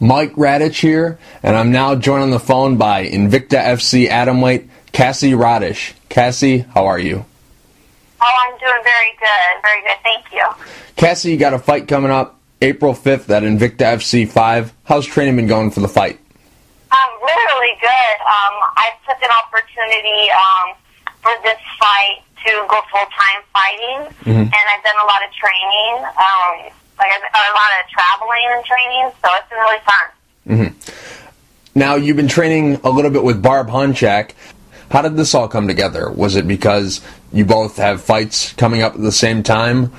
Mike Radich here, and I'm now joined on the phone by Invicta FC Atomweight, Cassie Rodish. Cassie, how are you? Oh, I'm doing very good, thank you. Cassie, you got a fight coming up April 5th at Invicta FC 5. How's training been going for the fight? Really good. I took an opportunity for this fight to go full-time fighting, and I've done a lot of training, a lot of traveling and training, so it's been really fun. Now, you've been training a little bit with Barb Hunchak. How did this all come together? Was it because you both have fights coming up at the same time?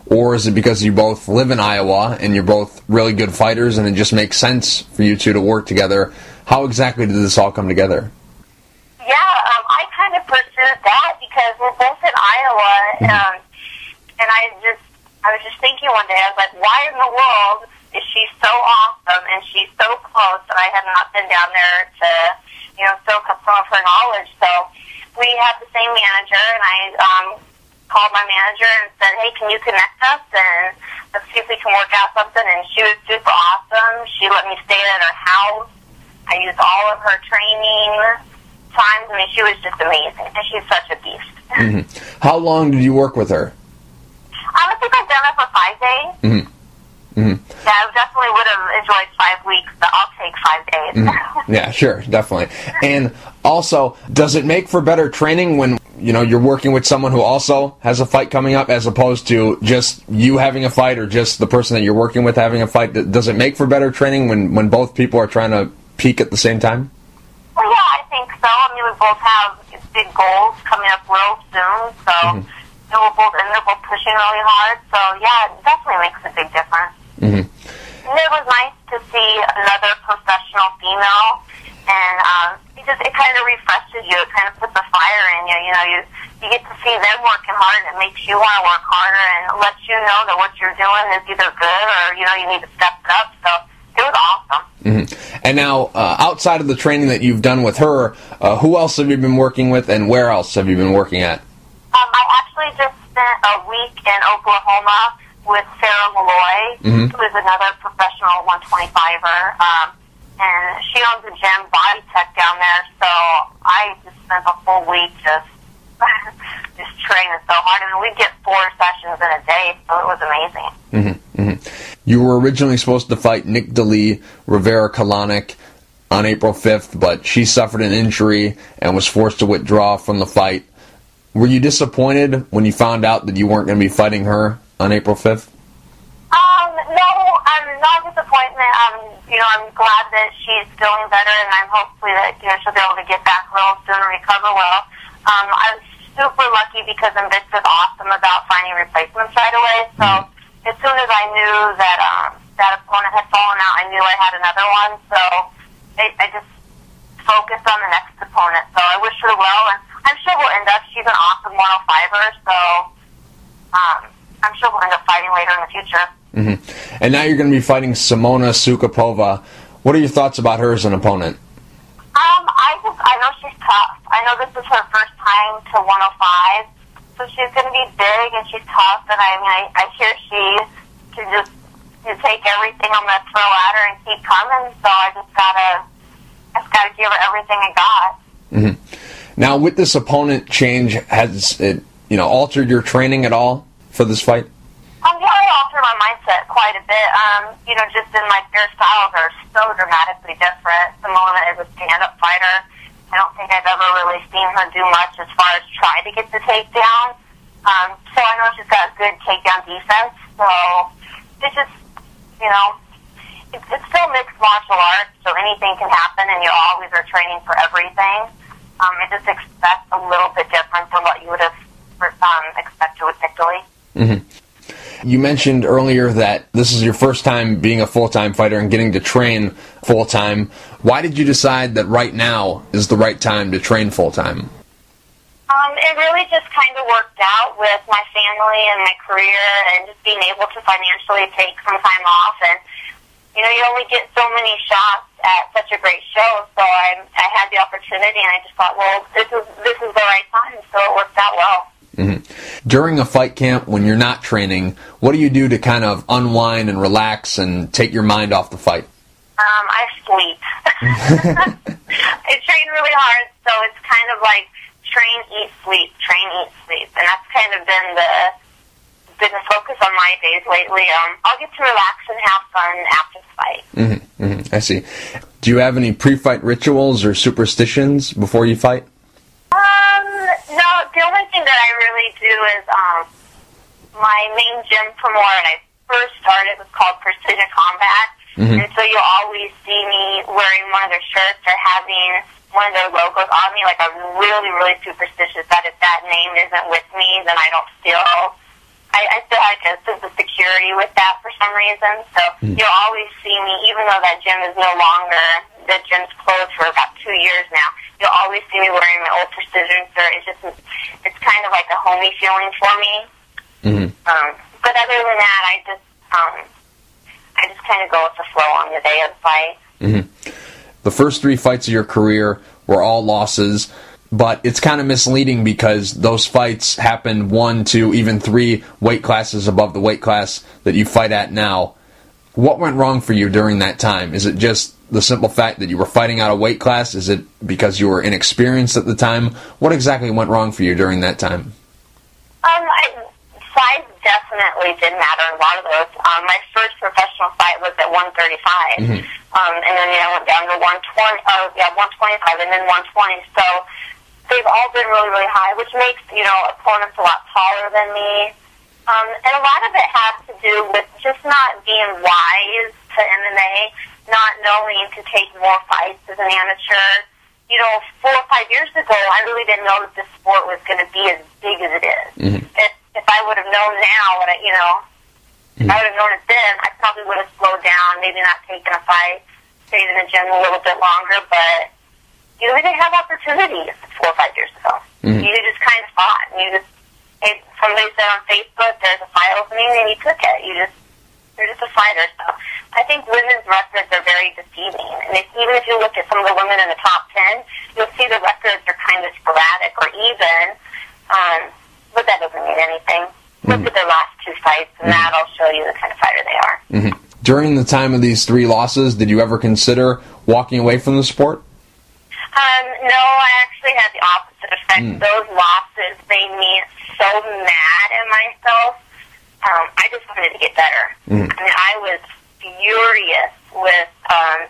Or is it because you both live in Iowa and you're both really good fighters and it just makes sense for you two to work together? How exactly did this all come together? Yeah, I kind of pursued that because we're both in Iowa, and I was just thinking one day, I was like, why in the world is she so awesome and she's so close, and I had not been down there to, soak up some of her knowledge. So we had the same manager, and I called my manager and said, hey, can you connect us, and let's see if we can work out something. And she was super awesome. She let me stay at her house. I used all of her training times. I mean, she was just amazing, and she's such a beast. How long did you work with her? I think I've done it for 5 days. Yeah, I definitely would have enjoyed 5 weeks, but I'll take 5 days. Yeah, sure, definitely. And also, does it make for better training when you're working with someone who also has a fight coming up, as opposed to just you having a fight or just the person that you're working with having a fight? Does it make for better training when both people are trying to peak at the same time? Well, yeah, I think so. I mean, we both have big goals coming up real soon, so they're both pushing really hard. So, yeah, it definitely makes a big difference. And it was nice to see another professional female, and it kind of refreshes you. It kind of puts a fire in you. You get to see them working hard, and it makes you want to work harder, and it lets you know that what you're doing is either good or you need to step it up. So it was awesome. And now, outside of the training that you've done with her, who else have you been working with, and where else have you been working at? I actually just spent a week in Oklahoma with Sarah Malloy, who is another professional 125er, and she owns a gym, Body Tech, down there. So I just spent a full week just training so hard. I mean, we get 4 sessions in a day, so it was amazing. You were originally supposed to fight Lis Rivera on April 5th, but she suffered an injury and was forced to withdraw from the fight. Were you disappointed when you found out that you weren't going to be fighting her on April 5th? No, I'm not disappointed. I'm glad that she's feeling better, and I'm hopefully that she'll be able to get back real soon and recover well. I was super lucky because Invicta's awesome about finding replacements right away. So as soon as I knew that that opponent had fallen out, I knew I had another one. So I just focused on the next opponent. So I wish her well, and I'm sure we'll end up. She's an awesome 105er, so I'm sure we'll end up fighting later in the future. And now you're going to be fighting Simona Sukapova. What are your thoughts about her as an opponent? I know she's tough. I know this is her first time to 105, so she's going to be big and she's tough. And I hear she can just take everything I'm going to throw at her and keep coming. So I just gotta give her everything I got. Now, with this opponent change, has it altered your training at all for this fight? Yeah, I altered my mindset quite a bit. Just in their styles are so dramatically different. Simona is a stand-up fighter. I don't think I've ever really seen her do much as far as try to get the takedown. So I know she's got good takedown defense. So it's just, it's still mixed martial arts, so anything can happen, and you always are training for everything. I just expect a little bit different from what you would have expected with Italy. You mentioned earlier that this is your first time being a full-time fighter and getting to train full-time. Why did you decide that right now is the right time to train full-time? It really just kind of worked out with my family and my career, and just being able to financially take some time off. And you only get so many shots at such a great show, so I had the opportunity, and I just thought, well, this is the right time, so it worked out well. During a fight camp, when you're not training, what do you do to kind of unwind and relax and take your mind off the fight? I sleep. I train really hard, so it's kind of like train, eat, sleep, and that's kind of been the focus on my days lately. I'll get to relax and have fun after the fight. I see. Do you have any pre-fight rituals or superstitions before you fight? No, the only thing that I really do is my main gym from where I first started was called Precision Combat. And so you'll always see me wearing one of their shirts or having one of their logos on me. Like, I'm really, really superstitious that if that name isn't with me, then I don't feel... I feel like a sense of security with that for some reason. So you'll always see me, even though that gym is no longer... The gym's closed for about 2 years now. You'll always see me wearing my old Precision shirt. It's kind of like a homey feeling for me. But other than that, I just kind of go with the flow on the day of the fight. The first 3 fights of your career were all losses, but it's kind of misleading because those fights happened 1, 2, even 3 weight classes above the weight class that you fight at now. What went wrong for you during that time? Is it just the simple fact that you were fighting out of weight class? Is it because you were inexperienced at the time? What exactly went wrong for you during that time? Size definitely did matter in a lot of those. My first professional fight was at 135, and then I went down to 120. 125, and then 120. So they've all been really, really high, which makes opponents a lot taller than me. And a lot of it has to do with just not being wise to MMA, not knowing to take more fights as an amateur. 4 or 5 years ago, I really didn't know that this sport was going to be as big as it is. If I would have known now, if I would have known it then, I probably would have slowed down, maybe not taken a fight, stayed in the gym a little bit longer, but, we didn't have opportunities 4 or 5 years ago. You just kind of fought, and if somebody said on Facebook, there's a fight opening, and you took it. You're just a fighter. So I think women's records are very deceiving. And even if you look at some of the women in the top 10, you'll see the records are kind of sporadic or even, but that doesn't mean anything. Look at their last 2 fights, and that'll show you the kind of fighter they are. During the time of these 3 losses, did you ever consider walking away from the sport? No, I actually had the opposite effect. Those losses made me so mad at myself. I just wanted to get better. I was furious with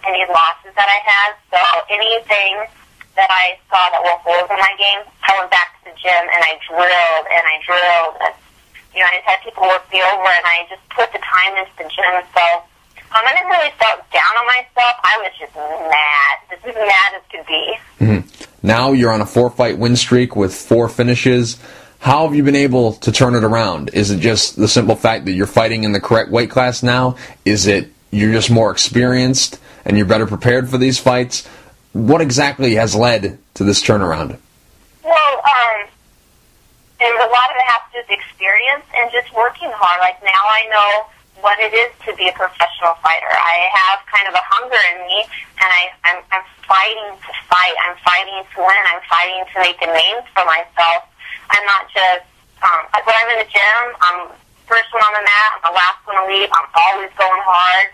any losses that I had. So anything that I saw that were holes in my game, I went back to the gym and I drilled and I drilled. And, I just had people work me over, and I just put the time into the gym. So I didn't really feel down on myself. I was just mad. Just as mad as could be. Now you're on a 4-fight win streak with 4 finishes. How have you been able to turn it around? Is it just the simple fact that you're fighting in the correct weight class now? Is it you're just more experienced and you're better prepared for these fights? What exactly has led to this turnaround? Well, and a lot of it has to do with experience and just working hard. Like, now I know what it is to be a professional fighter. I have kind of a hunger in me, and I'm fighting to fight. I'm fighting to win. I'm fighting to make a name for myself. I'm not just, like when I'm in the gym, I'm first one on the mat, I'm the last one to leave, I'm always going hard.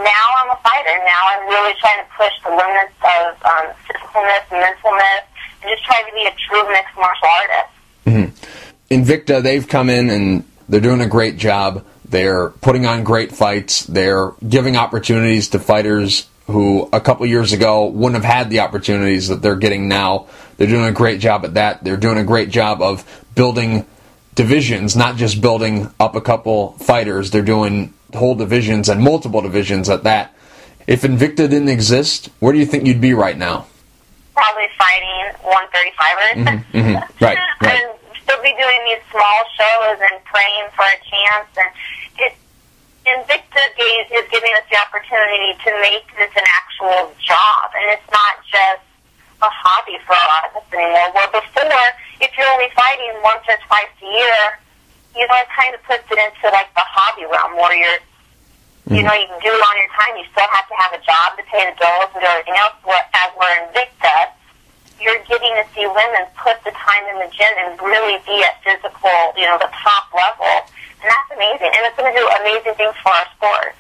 Now I'm a fighter. Now I'm really trying to push the limits of physicalness and mentalness, and just trying to be a true mixed martial artist. Invicta, they've come in and they're doing a great job. They're putting on great fights. They're giving opportunities to fighters who a couple years ago wouldn't have had the opportunities that they're getting now. They're doing a great job at that. They're doing a great job of building divisions, not just building up a couple fighters. They're doing whole divisions and multiple divisions at that. If Invicta didn't exist, where do you think you'd be right now? Probably fighting 135ers. Right. And still be doing these small shows and praying for a chance. And Invicta is giving us the opportunity to make this an actual job, and it's not just a hobby for a lot of us anymore. Where before, if you're only fighting once or twice a year, it kind of puts it into like the hobby realm where you're, you can do it on your time. You still have to have a job to pay the bills and do everything else. Whereas we're Invicta, you're getting to see women put the time in the gym and really be at physical, the top level. And that's amazing. And it's going to do amazing things for our sport.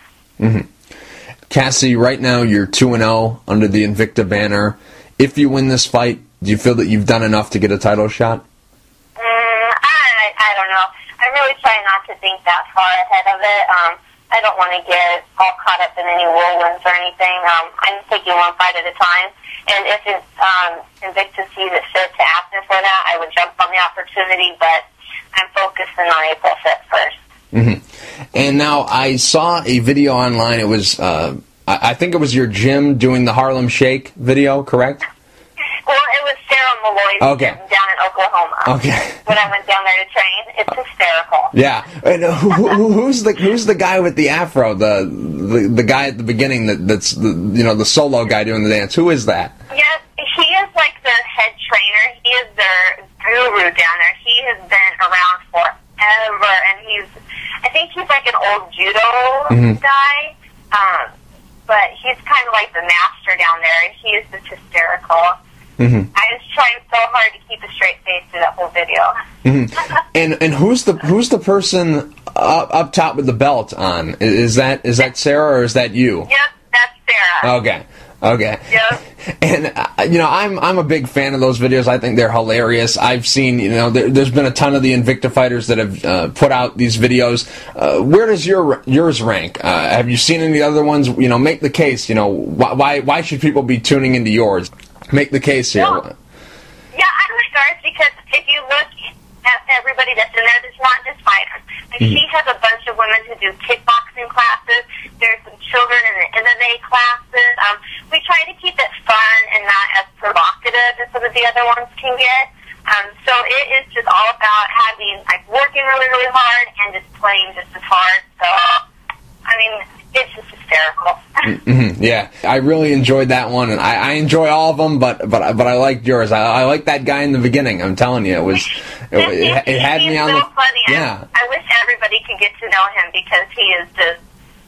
Cassie, right now you're 2-0 under the Invicta banner. If you win this fight, do you feel that you've done enough to get a title shot? I don't know. I really try not to think that far ahead of it. I don't want to get all caught up in any whirlwinds or anything. I'm taking one fight at a time. And if Invicta sees it fit to ask me for that, I would jump on the opportunity, but I'm focusing on April 5th first. Mm-hmm. And now I saw a video online. It was, I think it was your gym doing the Harlem Shake video, correct? Well, it was Sarah Malloy's gym down in Oklahoma. Okay. When I went down there to train, it's hysterical. Yeah. And who's the guy with the afro? The guy at the beginning that's the solo guy doing the dance. Who is that? Yes, he is like their head trainer. He is their guru down there. He has been around forever, and I think he's like an old judo guy. But he's kind of like the master down there. He is just hysterical. Mm-hmm. I was trying so hard to keep a straight face through that whole video. Mm-hmm. And who's the person up top with the belt on? Is that Sarah or is that you? Yep, that's Sarah. Okay. Yep. And I'm a big fan of those videos. I think they're hilarious. I've seen there's been a ton of the Invicta fighters that have put out these videos. Where does yours rank? Have you seen any other ones? Make the case. Why should people be tuning into yours? Make the case here. Well, yeah, I would start because if you look at everybody that's in there, it's not just fighters. Like she has a bunch of women who do kickboxing classes. There's some children in the MMA classes. We try to keep it fun and not as provocative as some of the other ones can get. So it is just all about working really, really hard and just playing just as hard. So, it's just hysterical. Yeah, I really enjoyed that one, and I enjoy all of them, but I liked yours. I liked that guy in the beginning. I'm telling you, it had me on so the funny. Yeah. I wish everybody could get to know him because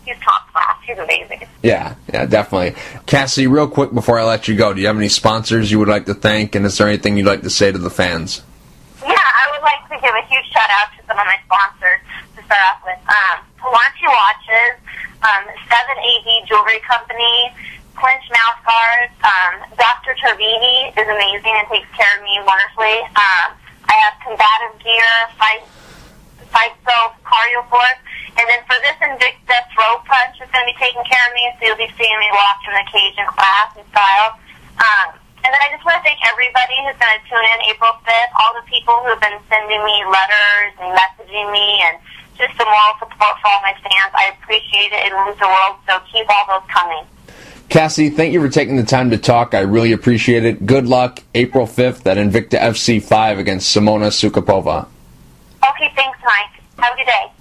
he's top class. He's amazing. Yeah, definitely. Cassie, real quick before I let you go, do you have any sponsors you would like to thank, and is there anything you'd like to say to the fans? Yeah, I would like to give a huge shout out to some of my sponsors to start off with. Palanchi Watches, 7AD Jewelry Company, Clinch Mouth Guards, Dr. Turbini is amazing and takes care of me wonderfully. I have Combative Gear, Fight Soap, Cardio Force, and then for this Invicta Throw Punch is going to be taking care of me, so you'll be seeing me walk in the cage in class and style. And then I just want to thank everybody who's going to tune in April 5th, all the people who have been sending me letters and messaging me, and just the moral support for all my fans. I appreciate it. It moves the world, so keep all those coming. Cassie, thank you for taking the time to talk. I really appreciate it. Good luck April 5th at Invicta FC 5 against Simona Sukapova. Okay, thanks, Mike. Have a good day.